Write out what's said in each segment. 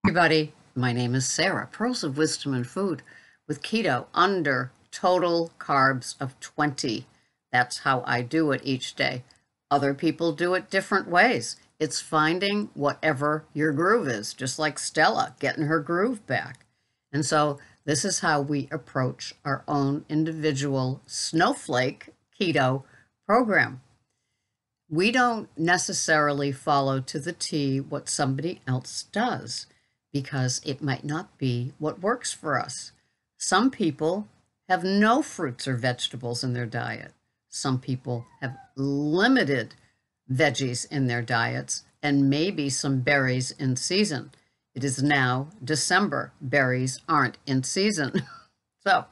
Everybody, my name is Sarah, Pearls of Wisdom and Food with keto under total carbs of 20. That's how I do it each day. Other people do it different ways. It's finding whatever your groove is, just like Stella getting her groove back. And so this is how we approach our own individual snowflake keto program. We don't necessarily follow to the T what somebody else does, because it might not be what works for us. Some people have no fruits or vegetables in their diet. Some people have limited veggies in their diets and maybe some berries in season. It is now December. Berries aren't in season. So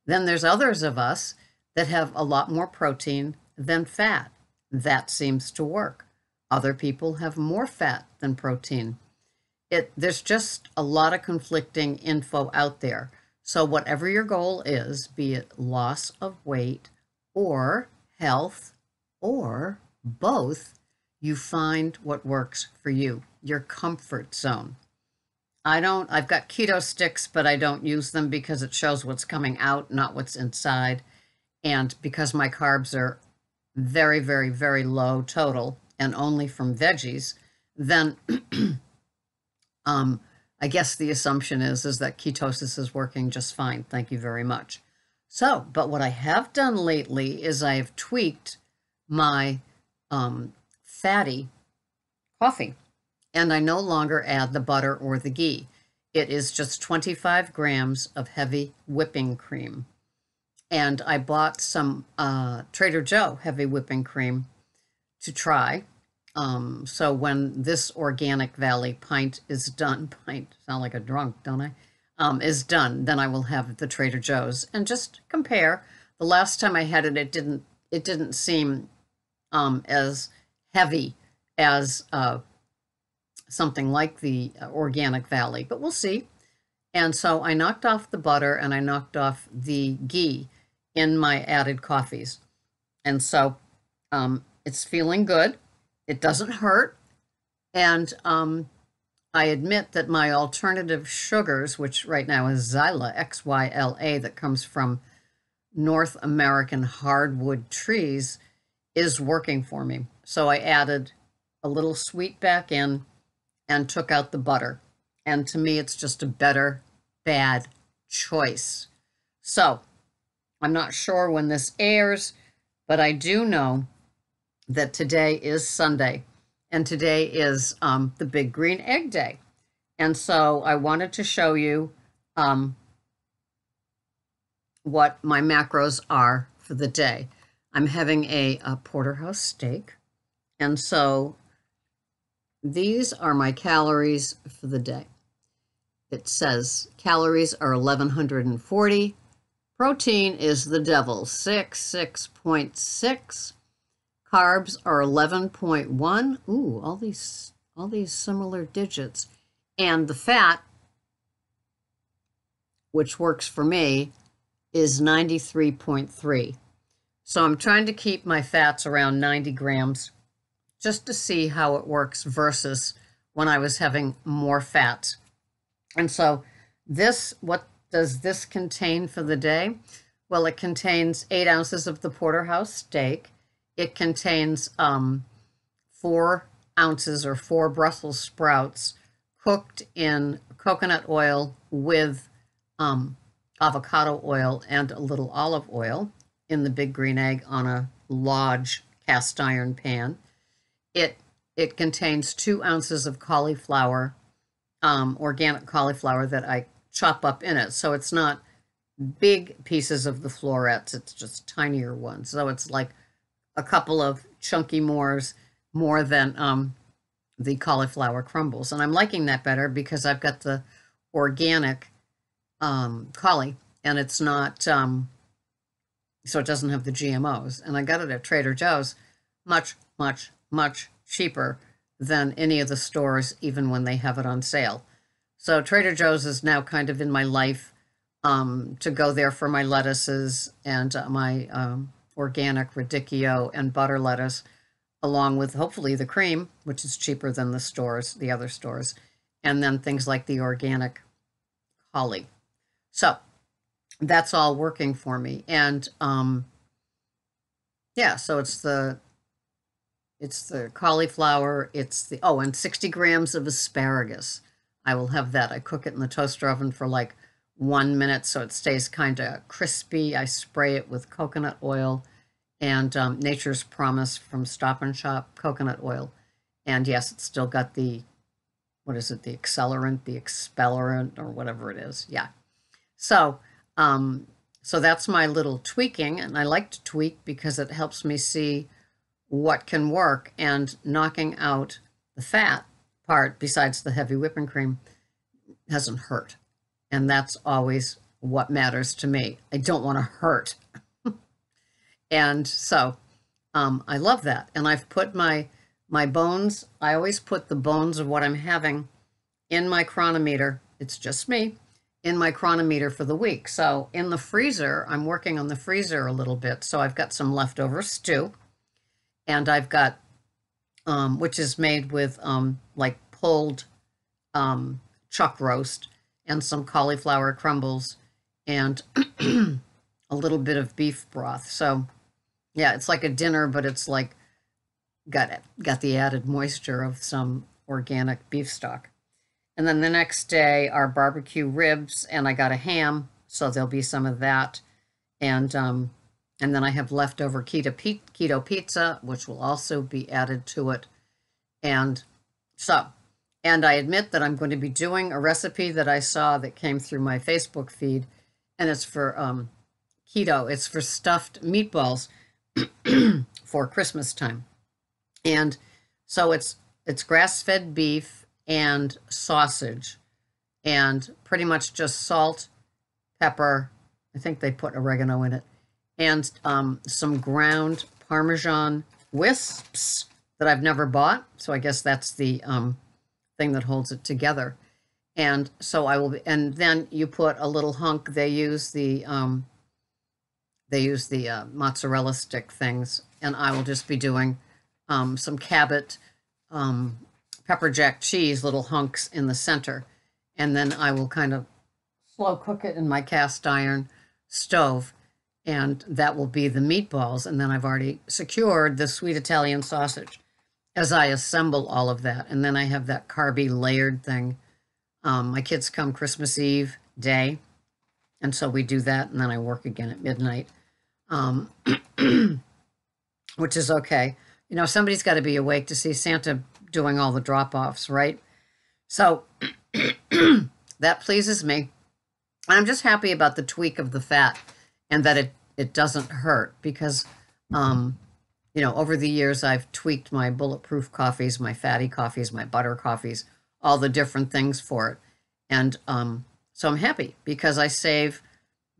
then there's others of us that have a lot more protein than fat. That seems to work. Other people have more fat than protein. There's just a lot of conflicting info out there. So whatever your goal is, be it loss of weight or health or both, you find what works for you, your comfort zone. I've got keto sticks, but I don't use them because it shows what's coming out, not what's inside. And because my carbs are very, very, very low total and only from veggies, then I guess the assumption is that ketosis is working just fine. Thank you very much. So, but what I have done lately is I have tweaked my fatty coffee, and I no longer add the butter or the ghee. It is just 25 grams of heavy whipping cream. And I bought some Trader Joe heavy whipping cream to try. So when this Organic Valley pint is done, sound like a drunk, don't I? Is done, then I will have the Trader Joe's and just compare. The last time I had it, it didn't seem as heavy as something like the Organic Valley, but we'll see. And so I knocked off the butter and I knocked off the ghee in my added coffees. And so it's feeling good. It doesn't hurt. And I admit that my alternative sugars, which right now is Xyla, X-Y-L-A, that comes from North American hardwood trees, is working for me. So I added a little sweet back in and took out the butter. And to me, it's just a better bad choice. So I'm not sure when this airs, but I do know that today is Sunday, and today is the Big Green Egg Day. And so I wanted to show you what my macros are for the day. I'm having a porterhouse steak, and so these are my calories for the day. It says calories are 1,140. Protein is the devil, 6.6. Carbs are 11.1. Ooh, all these similar digits. And the fat, which works for me, is 93.3. So I'm trying to keep my fats around 90 grams just to see how it works versus when I was having more fats. And so what does this contain for the day? Well, it contains 8 ounces of the porterhouse steak. It contains 4 ounces or 4 Brussels sprouts cooked in coconut oil with avocado oil and a little olive oil in the Big Green Egg on a large cast iron pan. It contains 2 ounces of cauliflower, organic cauliflower that I chop up in it. So it's not big pieces of the florets, it's just tinier ones. So it's like a couple of chunky more than the cauliflower crumbles. And I'm liking that better because I've got the organic cauli, and it's not, so it doesn't have the GMOs. And I got it at Trader Joe's, much, much, much cheaper than any of the stores, even when they have it on sale. So Trader Joe's is now kind of in my life, to go there for my lettuces and my organic radicchio and butter lettuce, along with hopefully the cream, which is cheaper than the other stores, and then things like the organic holly. So that's all working for me. And yeah, so it's the cauliflower, it's the, oh, and 60 grams of asparagus. I will have that. I cook it in the toaster oven for like 1 minute so it stays kind of crispy. I spray it with coconut oil and Nature's Promise from Stop and Shop coconut oil. And yes, it's still got the, what is it, the accelerant, the expellerant, or whatever it is. Yeah. So, so that's my little tweaking, and I like to tweak because it helps me see what can work, and knocking out the fat part, besides the heavy whipping cream, hasn't hurt. And that's always what matters to me. I don't want to hurt. And so I love that. And I've put my bones, I always put the bones of what I'm having in my chronometer. It's just me, in my chronometer for the week. So in the freezer, I'm working on the freezer a little bit. So I've got some leftover stew, and I've got, which is made with like pulled chuck roast and some cauliflower crumbles and a little bit of beef broth. So yeah, it's like a dinner, but it's like got the added moisture of some organic beef stock. And then the next day are barbecue ribs, and I got a ham, so there'll be some of that. And then I have leftover keto pizza, which will also be added to it. And so, and I admit that I'm going to be doing a recipe that I saw that came through my Facebook feed, and it's for keto. It's for stuffed meatballs for Christmas time. And so it's grass-fed beef and sausage, and pretty much just salt, pepper. I think they put oregano in it, and some ground Parmesan wisps that I've never bought. So I guess that's the thing that holds it together. And so I will be, and then you put a little hunk. They use the mozzarella stick things, and I will just be doing some Cabot pepper jack cheese, little hunks in the center. And then I will kind of slow cook it in my cast iron stove, and that will be the meatballs. And then I've already secured the sweet Italian sausage as I assemble all of that. And then I have that carby layered thing. My kids come Christmas Eve day, and so we do that, and then I work again at midnight, which is okay. You know, somebody's got to be awake to see Santa doing all the drop-offs, right? So that pleases me. I'm just happy about the tweak of the fat, and that it doesn't hurt, because, you know, over the years I've tweaked my bulletproof coffees, my fatty coffees, my butter coffees, all the different things for it. And so I'm happy because I save,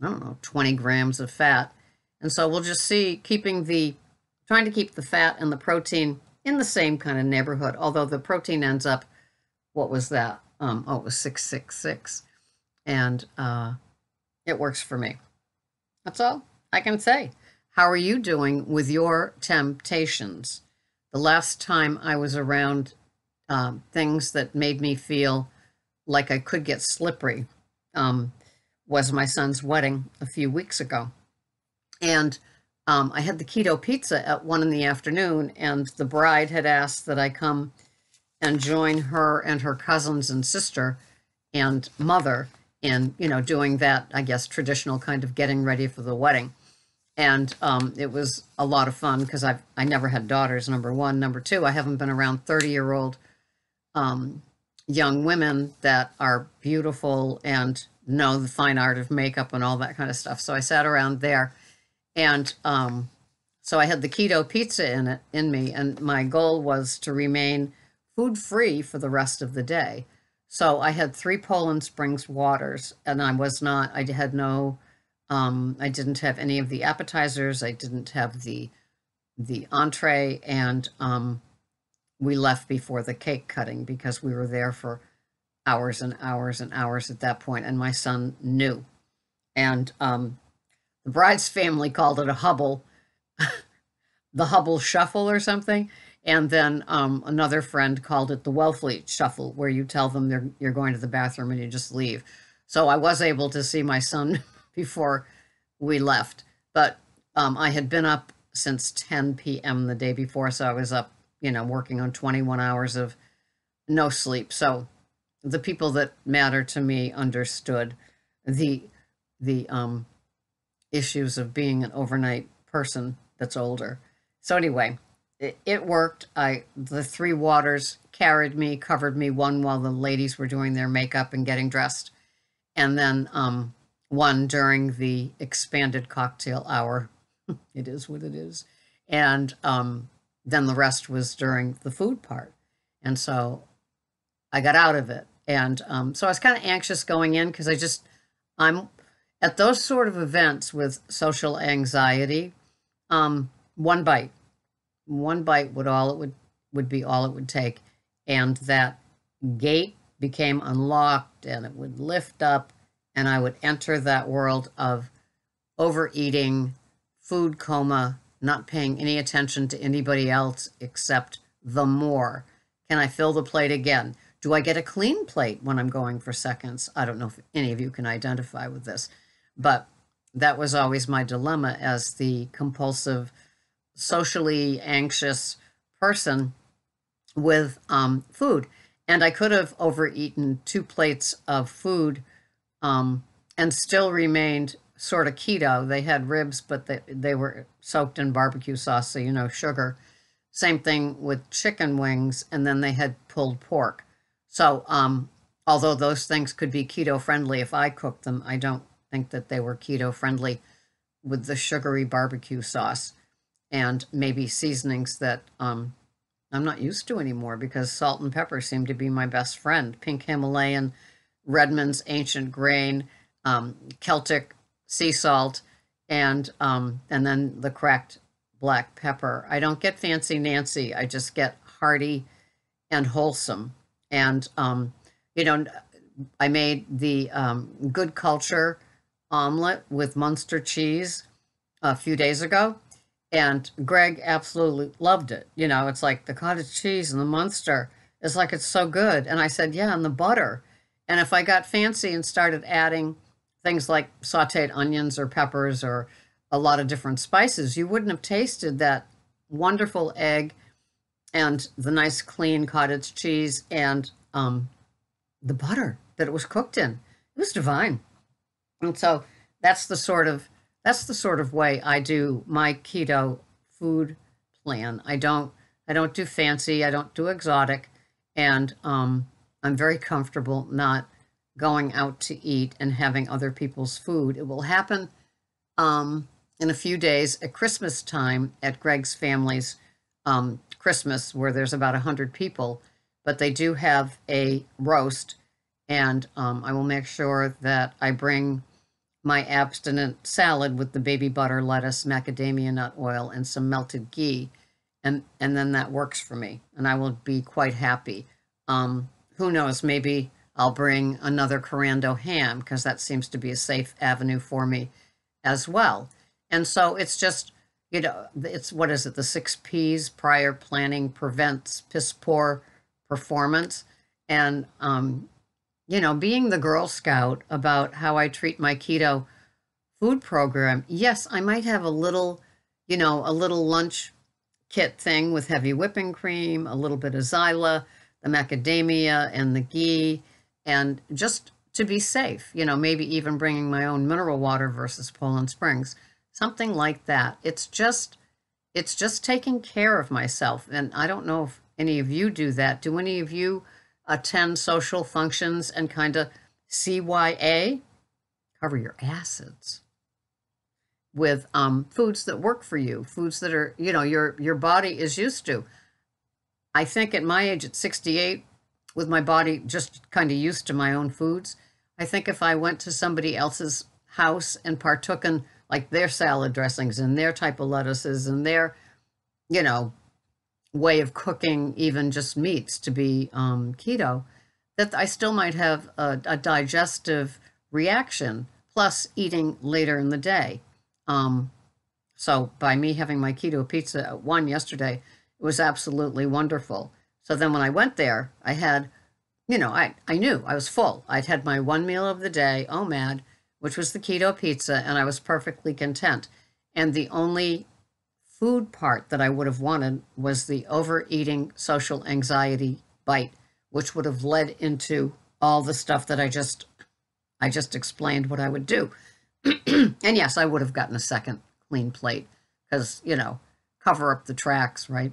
I don't know, 20 grams of fat. And so we'll just see, trying to keep the fat and the protein in the same kind of neighborhood, although the protein ends up, what was that? Oh, it was 666. And it works for me. That's all I can say. How are you doing with your temptations? The last time I was around things that made me feel like I could get slippery was my son's wedding a few weeks ago. And I had the keto pizza at 1 p.m, and the bride had asked that I come and join her and her cousins and sister and mother in, you know, doing that, I guess, traditional kind of getting ready for the wedding. And it was a lot of fun because I never had daughters, number one. Number two, I haven't been around 30-year-old young women that are beautiful and know the fine art of makeup and all that kind of stuff. So I sat around there, and so I had the keto pizza in me, and my goal was to remain food-free for the rest of the day. So I had 3 Poland Springs waters, and I had no, I didn't have any of the appetizers. I didn't have the entree, and we left before the cake cutting because we were there for hours and hours and hours at that point, and my son knew. And the bride's family called it a Hubble, the Hubble Shuffle or something. And then another friend called it the Wellfleet Shuffle, where you tell them you're going to the bathroom and you just leave. So I was able to see my son before we left. But I had been up since 10 p.m. the day before, so I was up, working on 21 hours of no sleep. So the people that matter to me understood the issues of being an overnight person that's older. So anyway, it worked. The 3 waters carried me, covered me, one while the ladies were doing their makeup and getting dressed, and then one during the expanded cocktail hour. It is what it is. And then the rest was during the food part. And so I got out of it. And so I was kind of anxious going in because I'm at those sort of events with social anxiety. One bite would be all it would take, and that gate became unlocked, and it would lift up, and I would enter that world of overeating, food coma, not paying any attention to anybody else except the more. Can I fill the plate again? Do I get a clean plate when I'm going for seconds? I don't know if any of you can identify with this, but that was always my dilemma as the compulsive, socially anxious person with food. And I could have overeaten 2 plates of food and still remained sort of keto. They had ribs, but they were soaked in barbecue sauce, so sugar. Same thing with chicken wings, and then they had pulled pork. So although those things could be keto friendly if I cooked them, I don't think that they were keto friendly with the sugary barbecue sauce and maybe seasonings that I'm not used to anymore, because salt and pepper seem to be my best friend. Pink Himalayan, Redmond's Ancient Grain, Celtic sea salt, and then the cracked black pepper. I don't get fancy Nancy. I just get hearty and wholesome. And I made the Good Culture omelet with Munster cheese a few days ago, and Greg absolutely loved it. It's like the cottage cheese and the Munster. It's like it's so good. And I said, yeah, and the butter. And if I got fancy and started adding things like sauteed onions or peppers or a lot of different spices, you wouldn't have tasted that wonderful egg and the nice clean cottage cheese and the butter that it was cooked in. It was divine. And so that's the sort of way I do my keto food plan. I don't do fancy, I don't do exotic, and I'm very comfortable not going out to eat and having other people's food. It will happen in a few days at Christmas time at Greg's family's Christmas, where there's about 100 people, but they do have a roast, and I will make sure that I bring my abstinent salad with the baby butter, lettuce, macadamia nut oil, and some melted ghee, and then that works for me, and I will be quite happy. Who knows, maybe I'll bring another Corando ham, because that seems to be a safe avenue for me as well. And so it's just, it's, what is it, the 6 P's: prior planning prevents piss poor performance. And, being the Girl Scout about how I treat my keto food program, yes, I might have a little lunch kit thing with heavy whipping cream, a little bit of xyla, the macadamia, and the ghee, and just to be safe, maybe even bringing my own mineral water versus Poland Springs, something like that. It's just taking care of myself. And I don't know if any of you do that. Do any of you attend social functions and kind of CYA, cover your acids, with foods that work for you, foods that are, your body is used to? I think at my age, at 68, with my body just kind of used to my own foods, I think if I went to somebody else's house and partook in like their salad dressings and their type of lettuces and their, way of cooking, even just meats to be keto, that I still might have a digestive reaction, plus eating later in the day. So by me having my keto pizza at 1 yesterday, It was absolutely wonderful. So then when I went there, I had, I knew I was full. I'd had my one meal of the day, OMAD, which was the keto pizza, and I was perfectly content. And the only food part that I would have wanted was the overeating social anxiety bite, which would have led into all the stuff that I just explained what I would do. And yes, I would have gotten a second clean plate because, cover up the tracks, right?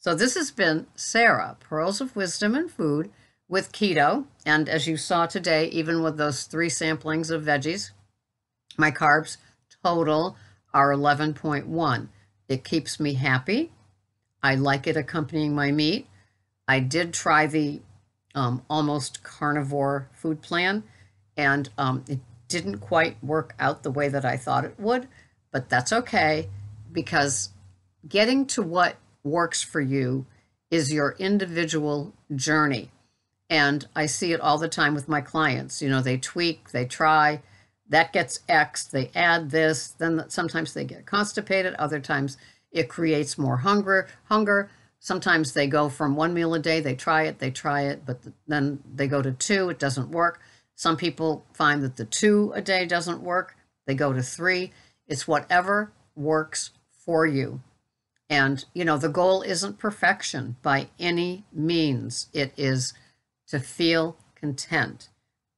So this has been Sarah, Pearls of Wisdom and Food with keto. And as you saw today, even with those 3 samplings of veggies, my carbs total are 11.1. It keeps me happy. I like it accompanying my meat. I did try the almost carnivore food plan, and it didn't quite work out the way that I thought it would, but that's okay, because getting to what works for you is your individual journey. And I see it all the time with my clients. They tweak, they try, that gets X, they add this, then sometimes they get constipated, other times it creates more hunger. Sometimes they go from 1 meal a day, they try it, but then they go to 2, it doesn't work. Some people find that the 2 a day doesn't work, they go to 3. It's whatever works for you. And, the goal isn't perfection by any means. It is to feel content,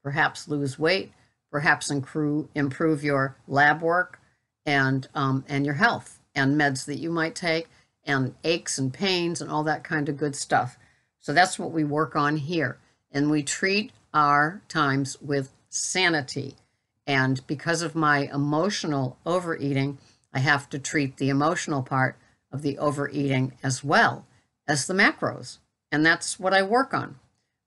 perhaps lose weight, perhaps improve your lab work and your health and meds that you might take and aches and pains and all that kind of good stuff. So that's what we work on here. And we treat our times with sanity. And because of my emotional overeating, I have to treat the emotional part of the overeating as well as the macros. And that's what I work on.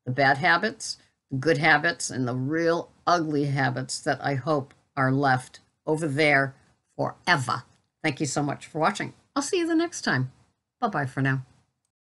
The bad habits, the good habits, and the real ugly habits that I hope are left over there forever. Thank you so much for watching. I'll see you the next time. Bye-bye for now.